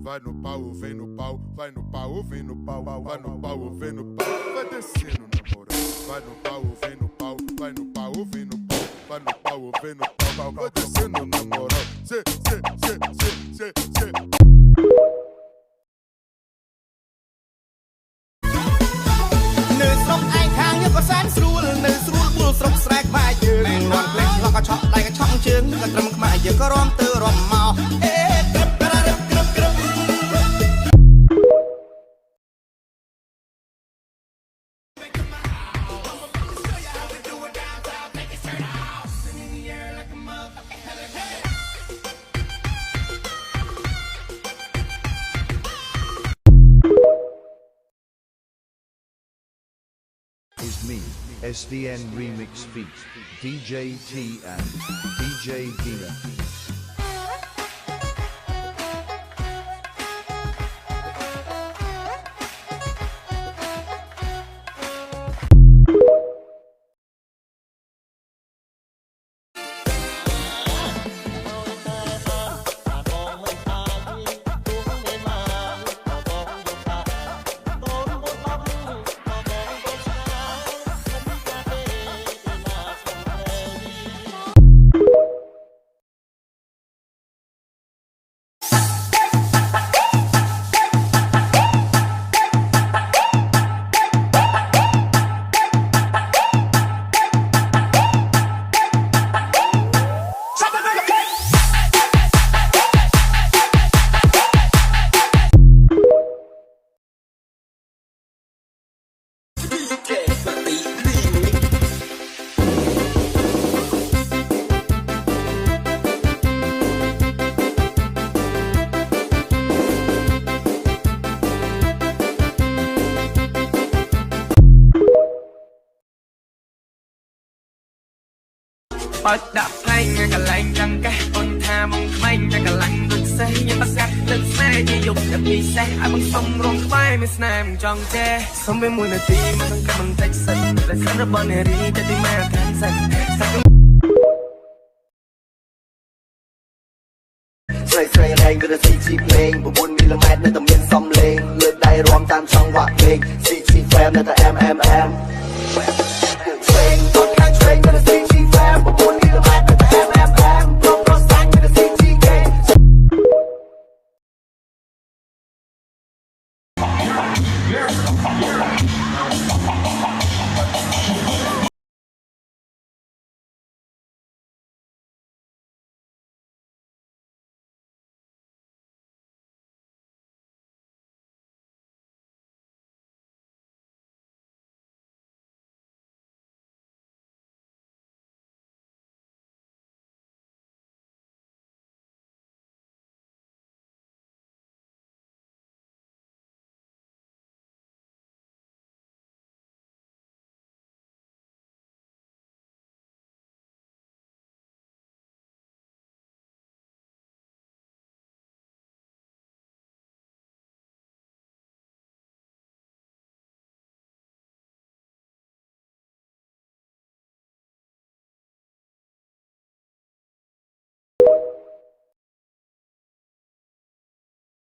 vai no pau, vem no pau, vai no pau, vem no pau, vai no pau, vem no pau, vai descendo na moral. Vai no pau, vem no pau, vai no pau, vem no pau, vai no pau, vem no pau, vai descendo na moral. Cê.ก็แสนสรูลในสรูลบุลสรบแสกมาเยอะนอนเพลงเราก็ช็อตได้ก็ช่องเชิงก็ตรมมาเยอะก็ร้องเตอร้องเมาเอ๊ะกรึบกระดึบกรึบกรึบIs me, SDN Remix Feat, DJ T and DJ Dina.เปิดดับเพลงกันแรงจังแกคนทามองไม่จะกันแรงดึกเสียยังประกาศเลิกแม่ยี่หยกจะปีแซ่ไอ้บังสมรวมไฟไม่สนามจังแกสมเป็นมวยนาทีมันต้องกำลังใจสั่นและสารบันเฮรีจะที่แม่แทนสั่นใส่แรงก็จะซีจีเพลงผมวนมีละแมทในแต่เมียนซ้ำเลงเลือดได้รวมตามช่องหวะเพลงซีจีแฟมในแต่แอม